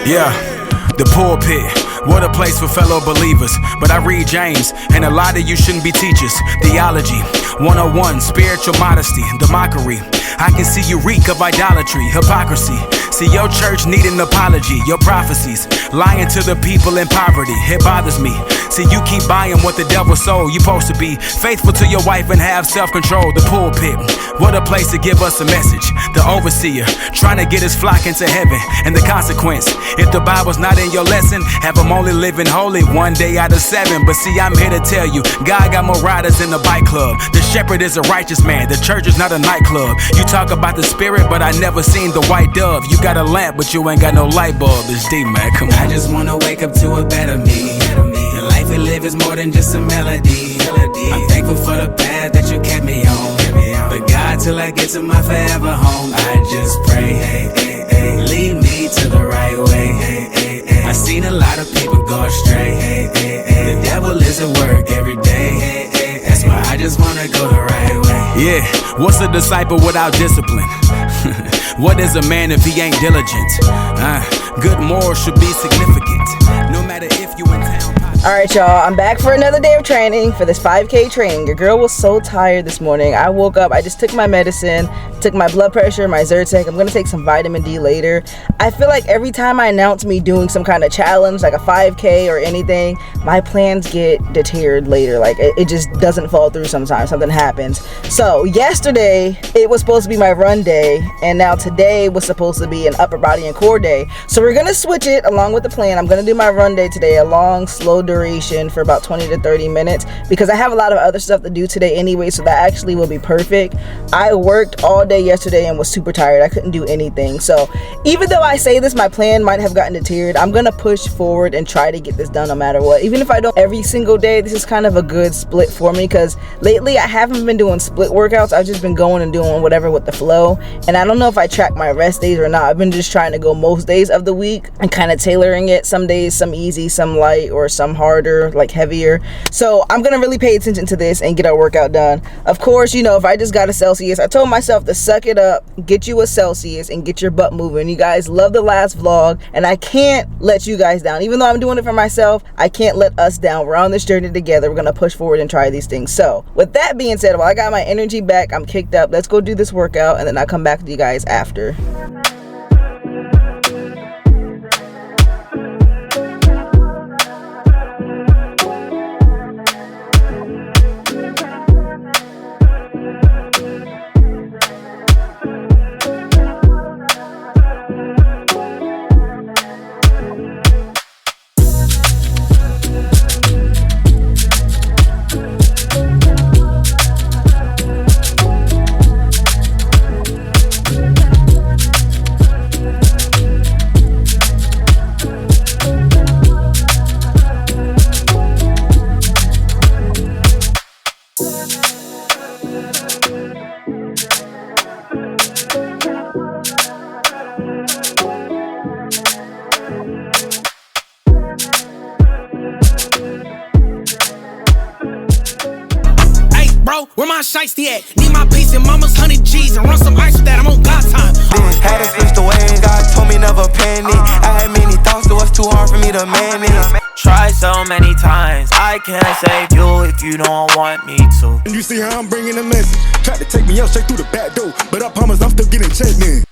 Yeah, the pulpit. What a place for fellow believers. But I read James, and a lot of you shouldn't be teachers. Theology 101, spiritual modesty, the mockery. I can see you reek of idolatry, hypocrisy. See, your church need an apology. Your prophecies, lying to the people in poverty. It bothers me. See, you keep buying what the devil sold. You're supposed to be faithful to your wife and have self-control. The pulpit, what a place to give us a message. The overseer, trying to get his flock into heaven. And the consequence, if the Bible's not in your lesson, have them only living holy 1 day out of 7. But see, I'm here to tell you, God got more riders in the bike club. The shepherd is a righteous man. The church is not a nightclub. You talk about the spirit, but I never seen the white dove. You got a lamp, but you ain't got no light bulb. It's deep, man, come on. I just wanna wake up to a better me. The life we live is more than just a melody. I'm thankful for the path that you kept me on. But God, till I get to my forever home, I just pray, lead me to the right way. I seen a lot of people go astray. The devil is at work every day. That's why I just wanna go the right way. Yeah, what's a disciple without discipline? What is a man if he ain't diligent? Good morals should be significant, no matter if you in town. Alright, y'all, I'm back for another day of training for this 5K training. Your girl was so tired this morning. I woke up, I just took my medicine, took my blood pressure, my Zyrtec. I'm gonna take some vitamin D later. I feel like every time I announce me doing some kind of challenge, like a 5K or anything, my plans get deterred later. Like, it just doesn't fall through sometimes. Something happens. So, yesterday, it was supposed to be my run day, and now today was supposed to be an upper body and core day. So, we're gonna switch it along with the plan. I'm gonna do my run day today, a long, slow duration for about 20 to 30 minutes because I have a lot of other stuff to do today anyway, so that actually will be perfect. I worked all day yesterday and was super tired. I couldn't do anything. So even though I say this, my plan might have gotten deterred, I'm gonna push forward and try to get this done no matter what. Even if I don't every single day, this is kind of a good split for me because lately I haven't been doing split workouts. I've just been going and doing whatever with the flow, and I don't know if I track my rest days or not. I've been just trying to go most days of the week and kind of tailoring it. Some days, some easy, some light, or some harder, like heavier. So I'm gonna really pay attention to this and get our workout done. Of course, you know, if I just got a Celsius, I told myself to suck it up, get you a Celsius, and get your butt moving. You guys love the last vlog, and I can't let you guys down. Even though I'm doing it for myself, I can't let us down. We're on this journey together. We're gonna push forward and try these things. So with that being said, while I got my energy back, I'm kicked up, let's go do this workout, and then I'll come back to you guys after. Where my shiesty at? Need my piece in mama's 100 G's and run some ice with that. I'm on God's time. Had to switch the way and God told me never panic. I had many thoughts, so it's too hard for me to manage. Try so many times, I can't save you if you don't want me to. And you see how I'm bringing the message. Tried to take me out straight through the back door, but I promise I'm still getting checked in.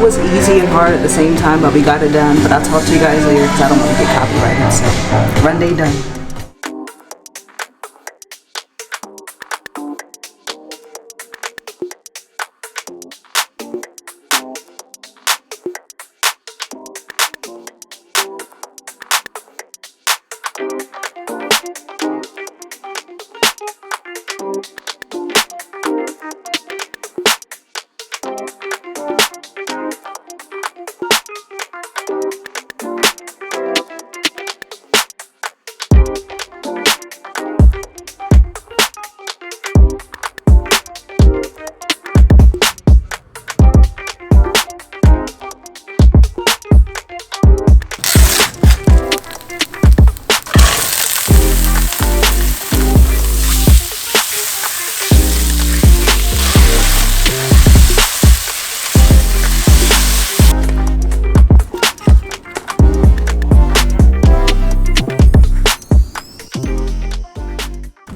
was easy and hard at the same time, but we got it done. But I'll talk to you guys later because I don't want to get copyrighted. So run day done.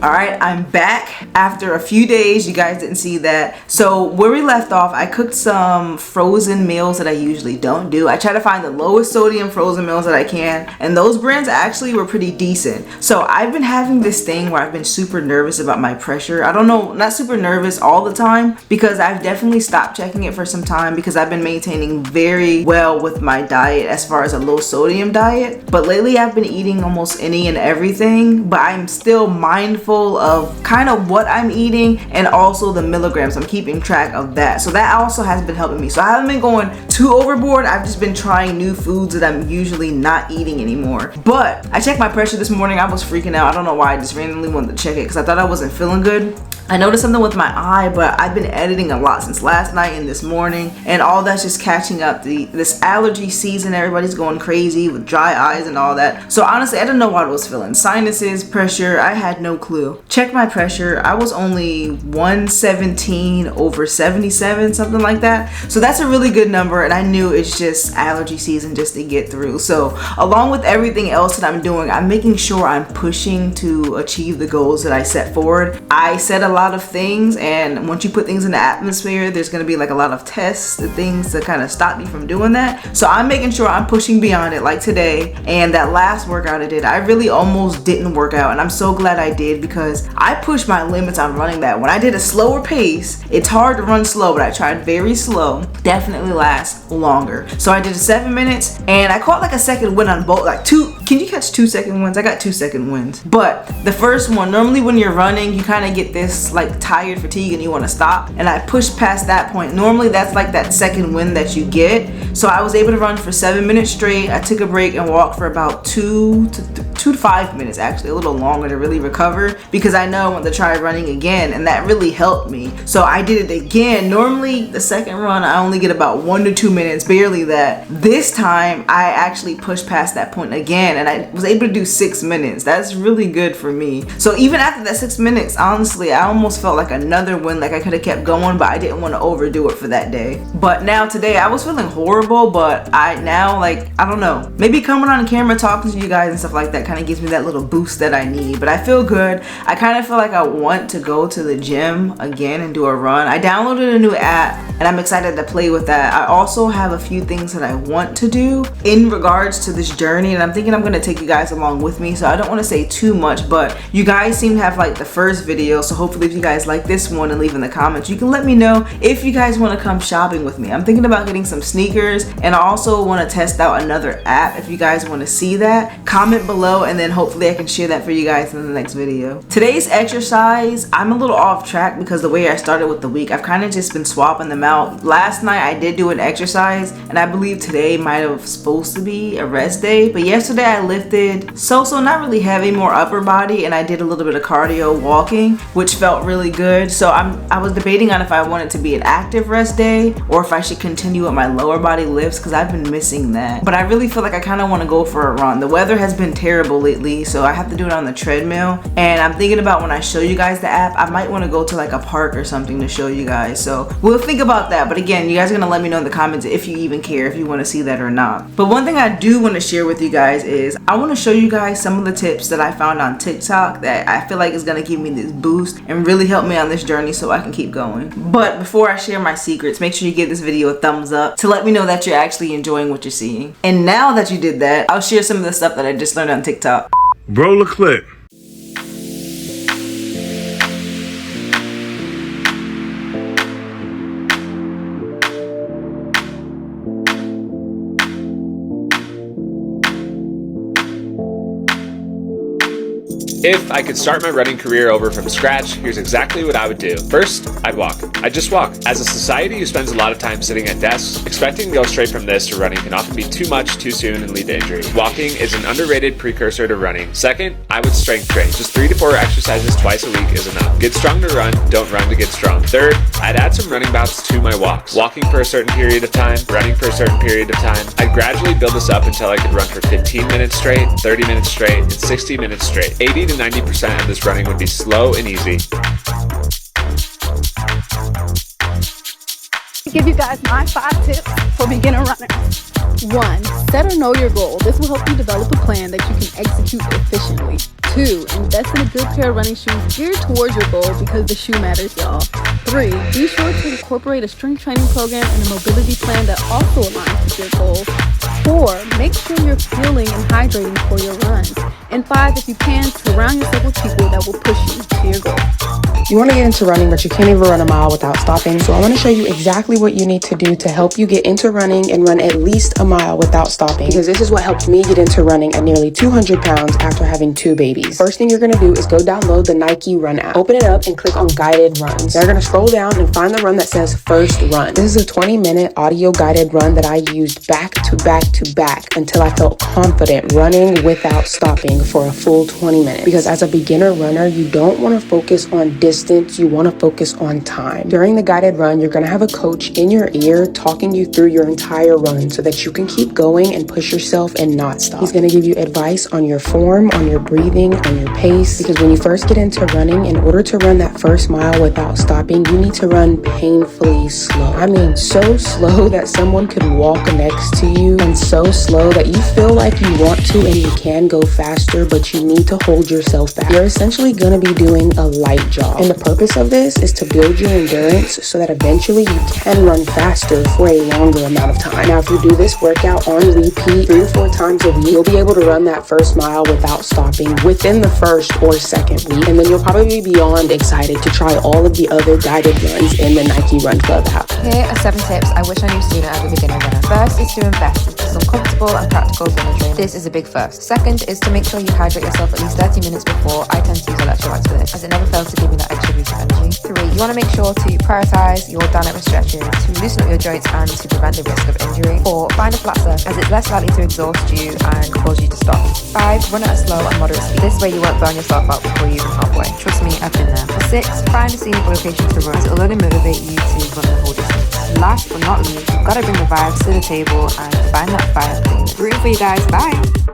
Alright, I'm back after a few days. You guys didn't see that. So where we left off, I cooked some frozen meals that I usually don't do. I try to find the lowest sodium frozen meals that I can, and those brands actually were pretty decent. So I've been having this thing where I've been super nervous about my pressure. I don't know, not super nervous all the time, because I've definitely stopped checking it for some time because I've been maintaining very well with my diet as far as a low sodium diet. But lately I've been eating almost any and everything, but I'm still mindful of kind of what I'm eating and also the milligrams. I'm keeping track of that, so that also has been helping me. So I haven't been going too overboard. I've just been trying new foods that I'm usually not eating anymore. But I checked my pressure this morning. I was freaking out. I don't know why. I just randomly wanted to check it because I thought I wasn't feeling good. I noticed something with my eye, but I've been editing a lot since last night and this morning, and all that's just catching up. This allergy season, everybody's going crazy with dry eyes and all that. So honestly, I didn't know what I was feeling. Sinuses, pressure, I had no clue. Checked my pressure. I was only 117/77, something like that. So that's a really good number, and I knew it's just allergy season just to get through. So along with everything else that I'm doing, I'm making sure I'm pushing to achieve the goals that I set forward. I set a lot of things, and once you put things in the atmosphere, there's going to be like a lot of tests and things to kind of stop me from doing that. So I'm making sure I'm pushing beyond it, like today. And that last workout I did, I really almost didn't work out, and I'm so glad I did because I pushed my limits on running that. When I did a slower pace, it's hard to run slow, but I tried very slow, definitely lasts longer. So I did 7 minutes, and I caught like a second win on both, like two. Can you catch 2 second wins? I got 2 second wins. But the first one, normally when you're running, you kind of get this like tired fatigue and you want to stop, and I pushed past that point. Normally that's like that second win that you get. So I was able to run for 7 minutes straight. I took a break and walked for about 2 to 5 minutes, actually a little longer, to really recover, because I know I want to try running again, and that really helped me. So I did it again. Normally the second run I only get about 1 to 2 minutes, barely that. This time I actually pushed past that point again, and I was able to do 6 minutes. That's really good for me. So even after that 6 minutes, honestly, I almost felt like another win, like I could have kept going, but I didn't want to overdo it for that day. But now today I was feeling horrible, but I don't know, maybe coming on camera talking to you guys and stuff like that kind of gives me that little boost that I need. But I feel good. I kind of feel like I want to go to the gym again and do a run. I downloaded a new app and I'm excited to play with that. I also have a few things that I want to do in regards to this journey, and I'm thinking I'm going to take you guys along with me, so I don't want to say too much. But you guys seem to have like the first video, so hopefully if you guys like this one and leave in the comments, you can let me know if you guys want to come shopping with me. I'm thinking about getting some sneakers, and I also want to test out another app. If you guys want to see that, comment below, and then hopefully I can share that for you guys in the next video. Today's exercise, I'm a little off track because the way I started with the week, I've kind of just been swapping them out. Last night I did do an exercise, and I believe today might have supposed to be a rest day, but yesterday I lifted so not really heavy, more upper body, and I did a little bit of cardio walking, which felt really good. So I was debating on if I wanted to be an active rest day or if I should continue with my lower body lifts, because I've been missing that. But I really feel like I kind of want to go for a run. The weather has been terrible terrible lately, so I have to do it on the treadmill. And I'm thinking about when I show you guys the app, I might want to go to like a park or something to show you guys. So we'll think about that. But again, you guys are gonna let me know in the comments if you even care, if you want to see that or not. But one thing I do want to share with you guys is I want to show you guys some of the tips that I found on TikTok that I feel like is gonna give me this boost and really help me on this journey so I can keep going. But before I share my secrets, make sure you give this video a thumbs up to let me know that you're actually enjoying what you're seeing. And now that you did that, I'll share some of the stuff that I just learned on TikTok. Roll a clip. If I could start my running career over from scratch, here's exactly what I would do. First, I'd walk. I'd just walk. As a society who spends a lot of time sitting at desks, expecting to go straight from this to running can often be too much too soon and lead to injury. Walking is an underrated precursor to running. Second, I would strength train. Just 3 to 4 exercises twice a week is enough. Get strong to run, don't run to get strong. Third, I'd add some running bouts to my walks. Walking for a certain period of time, running for a certain period of time. I'd gradually build this up until I could run for 15 minutes straight, 30 minutes straight, and 60 minutes straight. 80 to 90% of this running would be slow and easy. Give you guys my 5 tips for beginner runners. 1. Set or know your goal. This will help you develop a plan that you can execute efficiently. 2. Invest in a good pair of running shoes geared towards your goal because the shoe matters, y'all. 3. Be sure to incorporate a strength training program and a mobility plan that also aligns with your goals. 4. Make sure you're fueling and hydrating for your runs. And 5, if you can, surround yourself with people that will push you to your goal. You want to get into running, but you can't even run a mile without stopping. So I want to show you exactly what you need to do to help you get into running and run at least a mile without stopping. Because this is what helped me get into running at nearly 200 pounds after having 2 babies. First thing you're going to do is go download the Nike Run app. Open it up and click on guided runs. Then you're going to scroll down and find the run that says first run. This is a 20-minute audio guided run that I used back to back to back until I felt confident running without stopping for a full 20 minutes. Because as a beginner runner, you don't want to focus on distance, you want to focus on time. During the guided run, you're going to have a coach in your ear talking you through your entire run so that you can keep going and push yourself and not stop. He's going to give you advice on your form, on your breathing, on your pace, because when you first get into running, in order to run that first mile without stopping, you need to run painfully slow. I mean, so slow that someone could walk next to you, and so slow that you feel like you want to and you can go faster, but you need to hold yourself back. You're essentially going to be doing a light jog. And the purpose of this is to build your endurance so that eventually you can run faster for a longer amount of time. Now, if you do this workout on repeat 3 to 4 times a week, you'll be able to run that first mile without stopping within the first or second week. And then you'll probably be beyond excited to try all of the other guided runs in the Nike Run Club app. Here are 7 tips I wish I knew sooner as a beginner runner. First is to invest into some comfortable and practical running training. This is a big first. Second is to make sure you hydrate yourself at least 30 minutes before. I tend to use electrolytes for this, as it never fails to give me that extra boost of energy. 3. You want to make sure to prioritize your dynamic stretches to loosen up your joints and to prevent the risk of injury. 4. Find a flat surface, as it's less likely to exhaust you and cause you to stop. 5. Run at a slow and moderate speed. This way you won't burn yourself out before you're even halfway. Trust me, I've been there. 6. Find a scenic location to run, as it'll only motivate you to run the whole distance. Last but not least, you've got to bring the vibes to the table and find that fire. Rooting for you guys. Bye.